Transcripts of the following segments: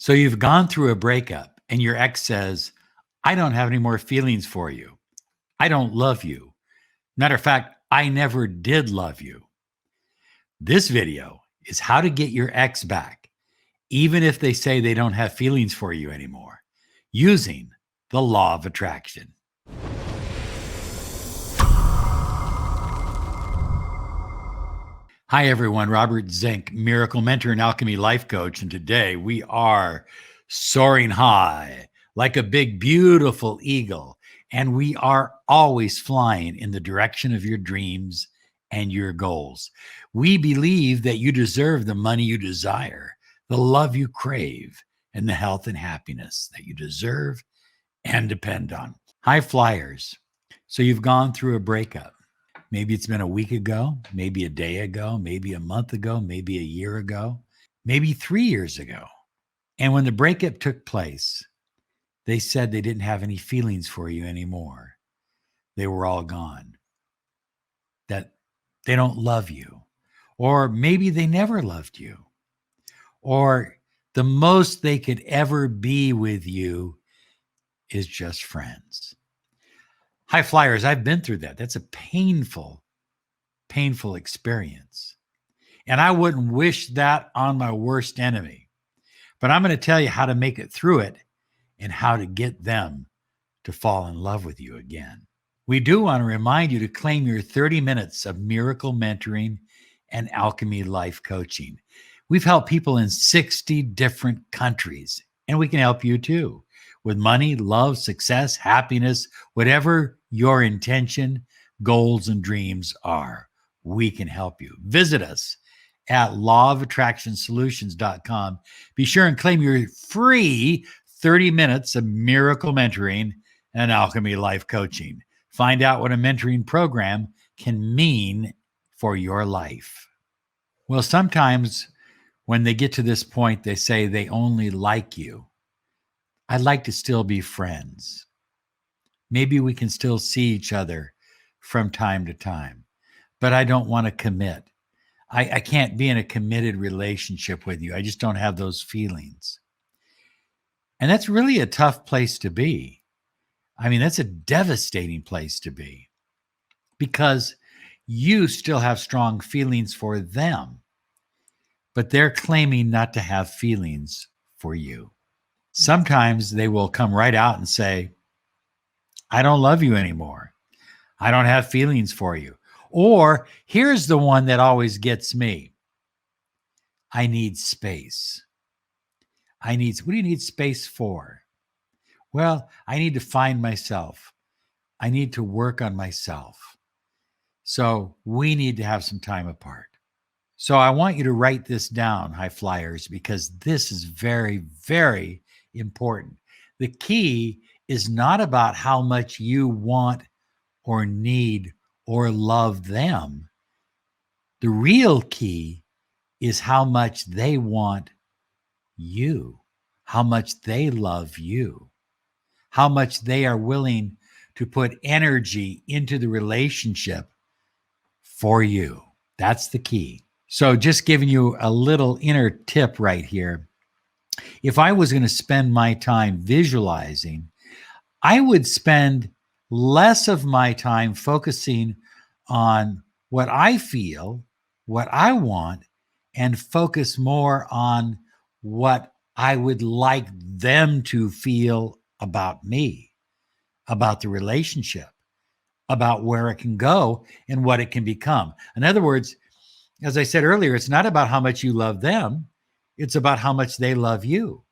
So you've gone through a breakup and your ex says, I don't have any more feelings for you. I don't love you. Matter of fact, I never did love you. This video is how to get your ex back, even if they say they don't have feelings for you anymore, using the law of attraction. Hi, everyone. Robert Zink, miracle mentor and alchemy life coach. And today we are soaring high like a big, beautiful eagle. And we are always flying in the direction of your dreams and your goals. We believe that you deserve the money you desire, the love you crave, and the health and happiness that you deserve and depend on. High flyers. So you've gone through a breakup. Maybe it's been a week ago, maybe a day ago, maybe a month ago, maybe a year ago, maybe 3 years ago. And when the breakup took place, they said they didn't have any feelings for you anymore. They were all gone. That they don't love you. Or maybe they never loved you. Or the most they could ever be with you is just friends. High flyers, I've been through that. That's a painful experience. And I wouldn't wish that on my worst enemy. But I'm going to tell you how to make it through it and how to get them to fall in love with you again. We do want to remind you to claim your 30 minutes of miracle mentoring and alchemy life coaching. We've helped people in 60 different countries, and we can help you too. With money, love, success, happiness, whatever your intention, goals, and dreams are, we can help you. Visit us at lawofattractionsolutions.com. Be sure and claim your free 30 minutes of miracle mentoring and alchemy life coaching. Find out what a mentoring program can mean for your life. Well, sometimes when they get to this point, they say they only like you. I'd like to still be friends. Maybe we can still see each other from time to time, but I don't want to commit. I can't be in a committed relationship with you. I just don't have those feelings. And that's really a tough place to be. I mean, that's a devastating place to be because you still have strong feelings for them, but they're claiming not to have feelings for you. Sometimes they will come right out and say, I don't love you anymore. I don't have feelings for you. Or here's the one that always gets me. I need space. What do you need space for? Well, I need to find myself. I need to work on myself. So we need to have some time apart. So I want you to write this down, high flyers, because this is very, very important. The key is not about how much you want or need or love them. The real key is how much they want you, how much they love you, how much they are willing to put energy into the relationship for you. That's the key. So just giving you a little inner tip right here. If I was going to spend my time visualizing, I would spend less of my time focusing on what I feel, what I want, and focus more on what I would like them to feel about me, about the relationship, about where it can go and what it can become. In other words, as I said earlier, it's not about how much you love them. It's about how much they love you.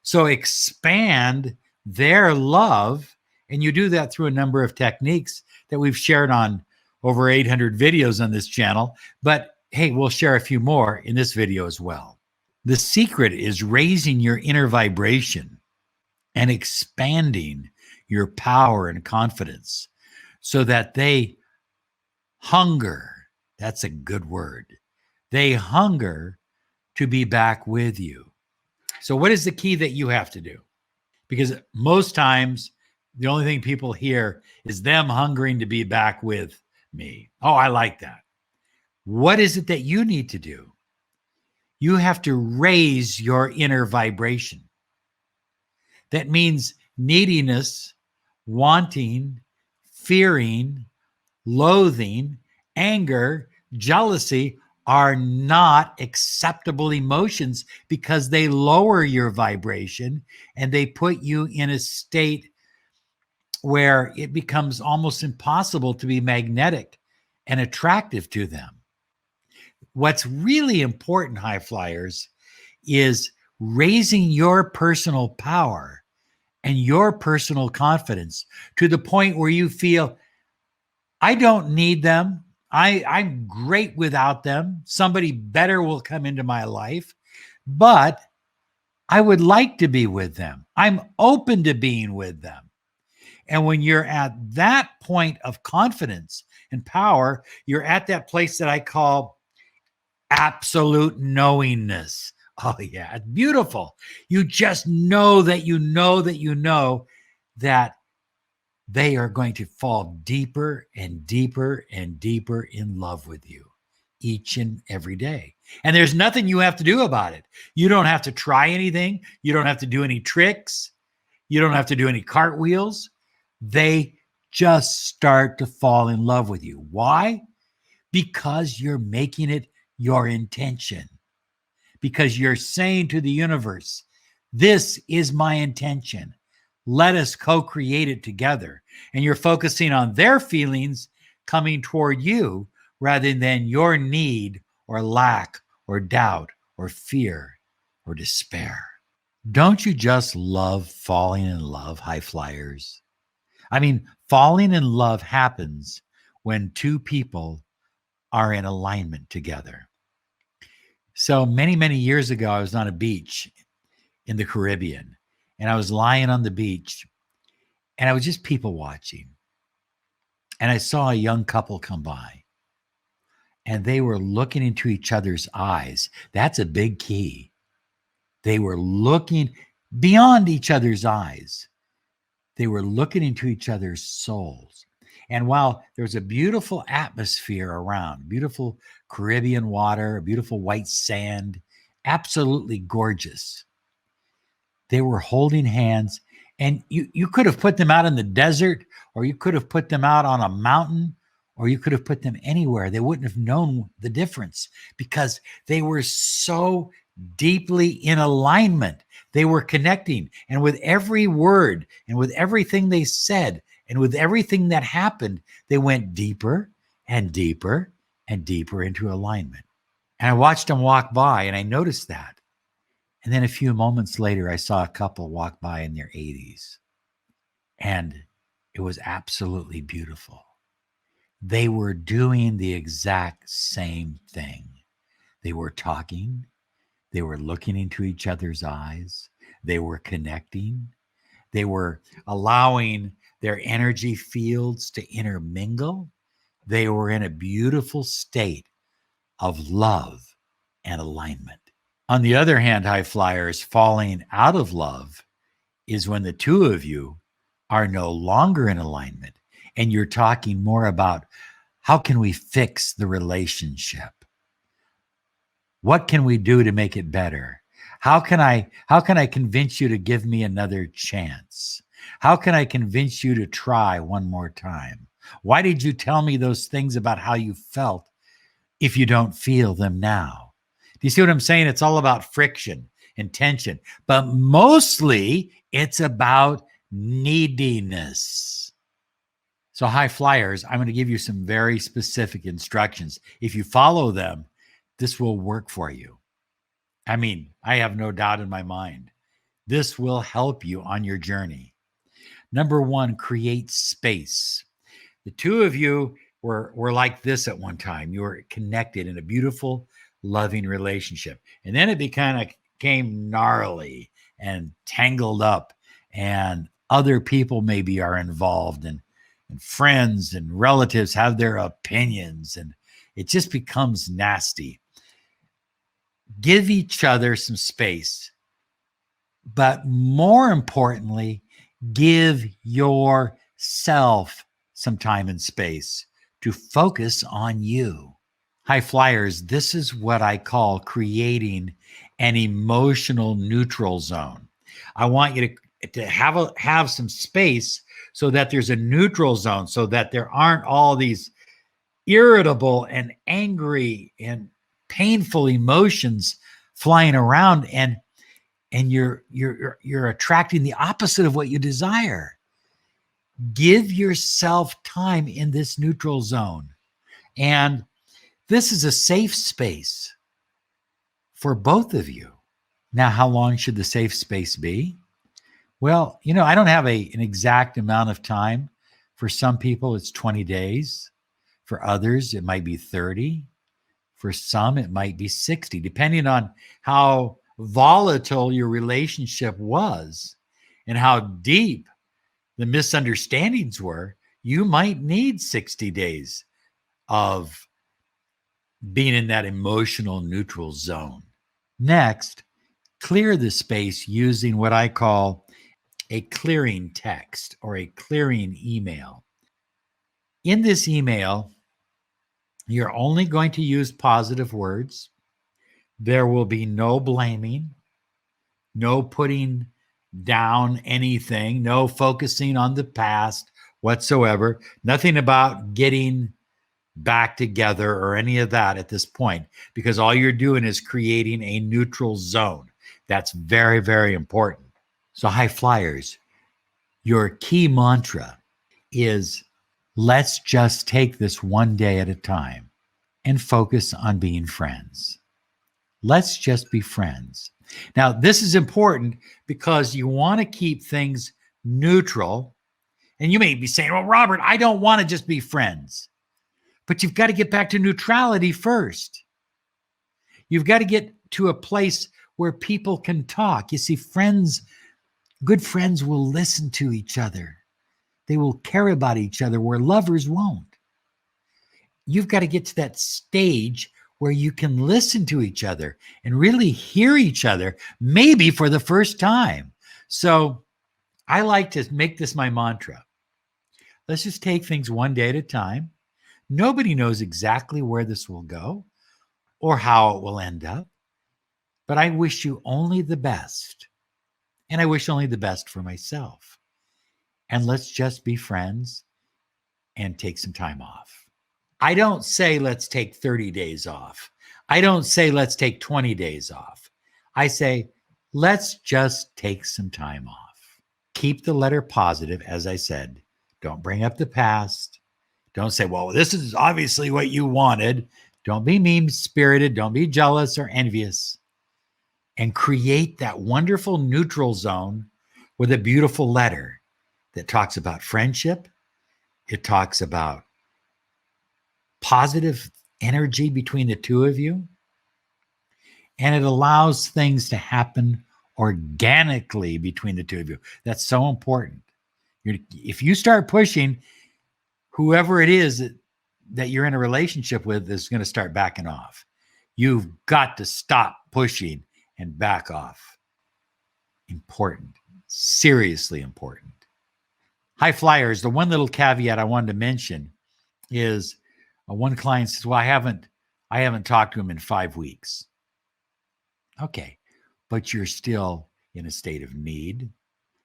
So expand their love. And you do that through a number of techniques that we've shared on over 800 videos on this channel. But hey, we'll share a few more in this video as well. The secret is raising your inner vibration and expanding your power and confidence so that they hunger. That's a good word. They hunger to be back with you. So what is the key that you have to do? Because most times, the only thing people hear is them hungering to be back with me. Oh, I like that. What is it that you need to do? You have to raise your inner vibration. That means neediness, wanting, fearing, loathing, anger, jealousy are not acceptable emotions because they lower your vibration and they put you in a state where it becomes almost impossible to be magnetic and attractive to them. What's really important, high flyers, is raising your personal power and your personal confidence to the point where you feel, I don't need them. I'm great without them. Somebody better will come into my life, but I would like to be with them. I'm open to being with them. And when you're at that point of confidence and power, you're at that place that I call absolute knowingness. Oh, yeah, it's beautiful. You just know that you know that you know that they are going to fall deeper and deeper and deeper in love with you each and every day. And there's nothing you have to do about it. You don't have to try anything. You don't have to do any tricks. You don't have to do any cartwheels. They just start to fall in love with you. Why? Because you're making it your intention. Because you're saying to the universe, this is my intention. Let us co-create it together. And you're focusing on their feelings coming toward you rather than your need or lack or doubt or fear or despair. Don't you just love falling in love, high flyers? I mean, falling in love happens when two people are in alignment together. So many, many years ago, I was on a beach in the Caribbean, and I was lying on the beach, and I was just people watching. And I saw a young couple come by, and they were looking into each other's eyes. That's a big key. They were looking beyond each other's eyes. They were looking into each other's souls. And while there's a beautiful atmosphere around, beautiful Caribbean water, beautiful white sand, absolutely gorgeous, they were holding hands. And you could have put them out in the desert, or you could have put them out on a mountain, or you could have put them anywhere. They wouldn't have known the difference because they were so deeply in alignment. They were connecting. And with every word and with everything they said and with everything that happened, they went deeper and deeper and deeper into alignment. And I watched them walk by, and I noticed that. And then a few moments later, I saw a couple walk by in their 80s. And it was absolutely beautiful. They were doing the exact same thing. They were talking. They were looking into each other's eyes. They were connecting. They were allowing their energy fields to intermingle. They were in a beautiful state of love and alignment. On the other hand, high flyers, falling out of love is when the two of you are no longer in alignment and you're talking more about how can we fix the relationship? What can we do to make it better? How can I convince you to give me another chance? How can I convince you to try one more time? Why did you tell me those things about how you felt if you don't feel them now? Do you see what I'm saying? It's all about friction and tension, but mostly it's about neediness. So high flyers, I'm going to give you some very specific instructions. If you follow them, this will work for you. I mean, I have no doubt in my mind. This will help you on your journey. Number one, create space. The two of you were like this at one time. You were connected in a beautiful, loving relationship. And then it became gnarly and tangled up, and other people maybe are involved, and friends and relatives have their opinions, and it just becomes nasty. Give each other some space, but more importantly, give yourself some time and space to focus on you. High flyers, this is what I call creating an emotional neutral zone. I want you to to have some space so that there's a neutral zone, so that there aren't all these irritable and angry and painful emotions flying around, and you're attracting the opposite of what you desire. Give yourself time in this neutral zone. And this is a safe space for both of you. Now, how long should the safe space be? Well, I don't have an exact amount of time. For some people, it's 20 days. For others, it might be 30. For some, it might be 60, depending on how volatile your relationship was and how deep the misunderstandings were. You might need 60 days of being in that emotional neutral zone. Next, clear the space using what I call a clearing text or a clearing email. In this email, you're only going to use positive words. There will be no blaming, no putting down anything, no focusing on the past whatsoever, nothing about getting back together or any of that at this point, because all you're doing is creating a neutral zone. That's very, very important. So high flyers, your key mantra is, let's just take this one day at a time and focus on being friends. Let's just be friends. Now, this is important because you want to keep things neutral. And you may be saying, well, Robert, I don't want to just be friends. But you've got to get back to neutrality first. You've got to get to a place where people can talk. You see, good friends will listen to each other. They will care about each other where lovers won't. You've got to get to that stage where you can listen to each other and really hear each other, maybe for the first time. So I like to make this my mantra. Let's just take things one day at a time. Nobody knows exactly where this will go or how it will end up, but I wish you only the best. And I wish only the best for myself. And let's just be friends and take some time off. I don't say let's take 30 days off. I don't say let's take 20 days off. I say let's just take some time off. Keep the letter positive, as I said. Don't bring up the past. Don't say, well, this is obviously what you wanted. Don't be mean-spirited. Don't be jealous or envious. And create that wonderful neutral zone with a beautiful letter that talks about friendship. It talks about positive energy between the two of you. And it allows things to happen organically between the two of you. That's so important. If you start pushing, whoever it is that you're in a relationship with is going to start backing off. You've got to stop pushing and back off. Important. Seriously important. High flyers, the one little caveat I wanted to mention is one client says, well, I haven't talked to him in 5 weeks. Okay, but you're still in a state of need.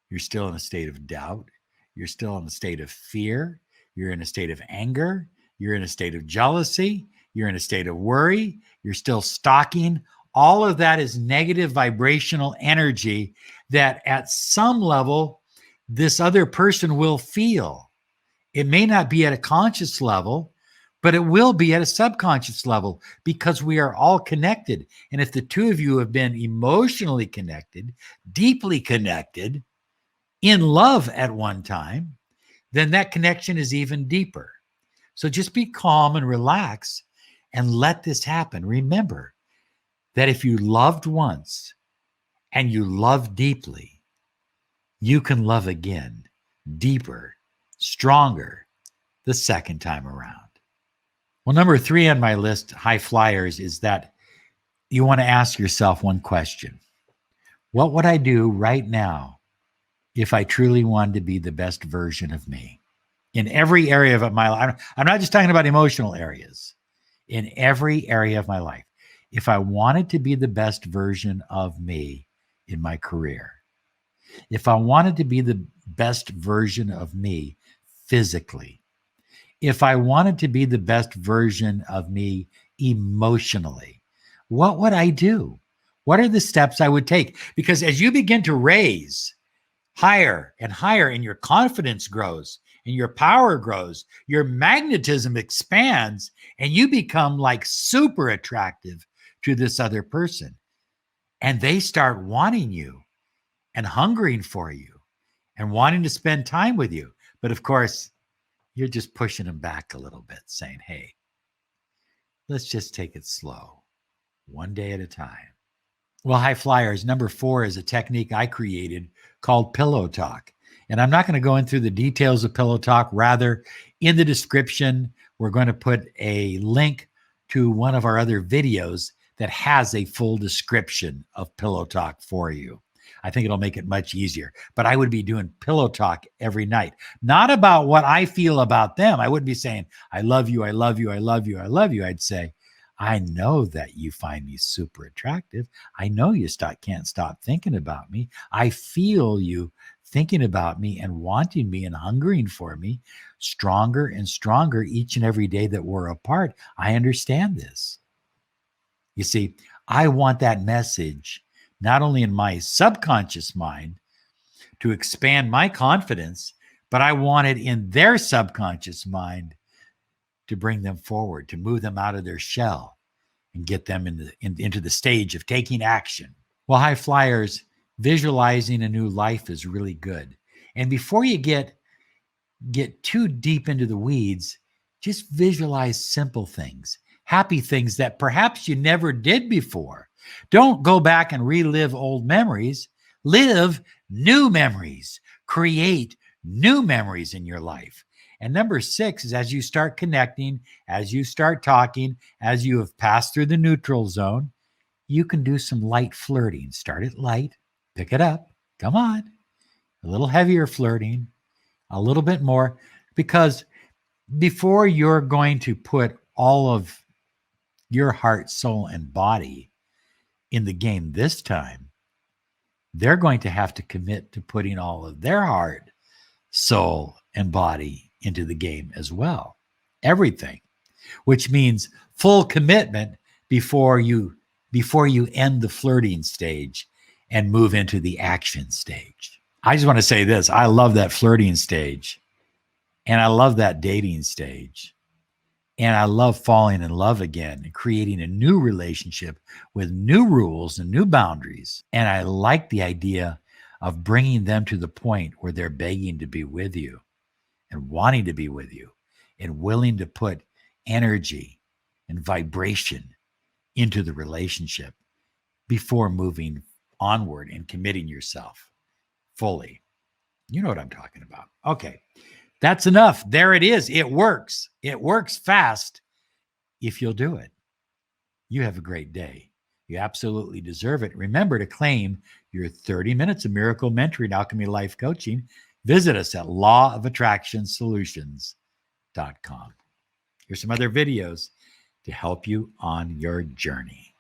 You're still in a state of doubt. You're still in a state of fear. You're in a state of anger. You're in a state of jealousy. You're in a state of worry. You're still stalking. All of that is negative vibrational energy that at some level, this other person will feel. It may not be at a conscious level, but it will be at a subconscious level because we are all connected. And if the two of you have been emotionally connected, deeply connected, in love at one time, then that connection is even deeper. So just be calm and relax and let this happen. Remember that if you loved once and you love deeply, you can love again, deeper, stronger, the second time around. Well, number 3 on my list, high flyers, is that you want to ask yourself one question. What would I do right now if I truly wanted to be the best version of me? In every area of my life. I'm not just talking about emotional areas. In every area of my life. If I wanted to be the best version of me in my career, if I wanted to be the best version of me physically, if I wanted to be the best version of me emotionally, what would I do? What are the steps I would take? Because as you begin to raise higher and higher, and your confidence grows and your power grows, your magnetism expands, and you become like super attractive to this other person. And they start wanting you and hungering for you and wanting to spend time with you. But of course, you're just pushing them back a little bit, saying, hey, let's just take it slow, one day at a time. Well, high flyers, number 4 is a technique I created called pillow talk. And I'm not going to go into the details of pillow talk. Rather, in the description, we're going to put a link to one of our other videos that has a full description of pillow talk for you. I think it'll make it much easier. But I would be doing pillow talk every night, not about what I feel about them. I wouldn't be saying, I love you, I love you, I love you, I love you. I'd say, I know that you find me super attractive. I know you can't stop thinking about me. I feel you thinking about me and wanting me and hungering for me stronger and stronger each and every day that we're apart. I understand this. You see, I want that message not only in my subconscious mind to expand my confidence, but I want it in their subconscious mind to bring them forward, to move them out of their shell and get them into the stage of taking action. Well, high flyers, visualizing a new life is really good. And before you get too deep into the weeds, just visualize simple things, happy things that perhaps you never did before. Don't go back and relive old memories. Live new memories. Create new memories in your life. And number 6 is as you start connecting, as you start talking, as you have passed through the neutral zone, you can do some light flirting. Start it light, pick it up. Come on. A little heavier flirting, a little bit more, because before you're going to put all of your heart, soul, and body in the game this time, they're going to have to commit to putting all of their heart, soul, and body into the game as well. Everything, which means full commitment before you end the flirting stage and move into the action stage. I just want to say this. I love that flirting stage, and I love that dating stage, and I love falling in love again and creating a new relationship with new rules and new boundaries. And I like the idea of bringing them to the point where they're begging to be with you and wanting to be with you and willing to put energy and vibration into the relationship before moving onward and committing yourself fully. You know what I'm talking about. Okay, that's enough. There it is. It works. It works fast if you'll do it. You have a great day. You absolutely deserve it. Remember to claim your 30 minutes of miracle mentoring alchemy life coaching. Visit us at lawofattractionsolutions.com. Here's some other videos to help you on your journey.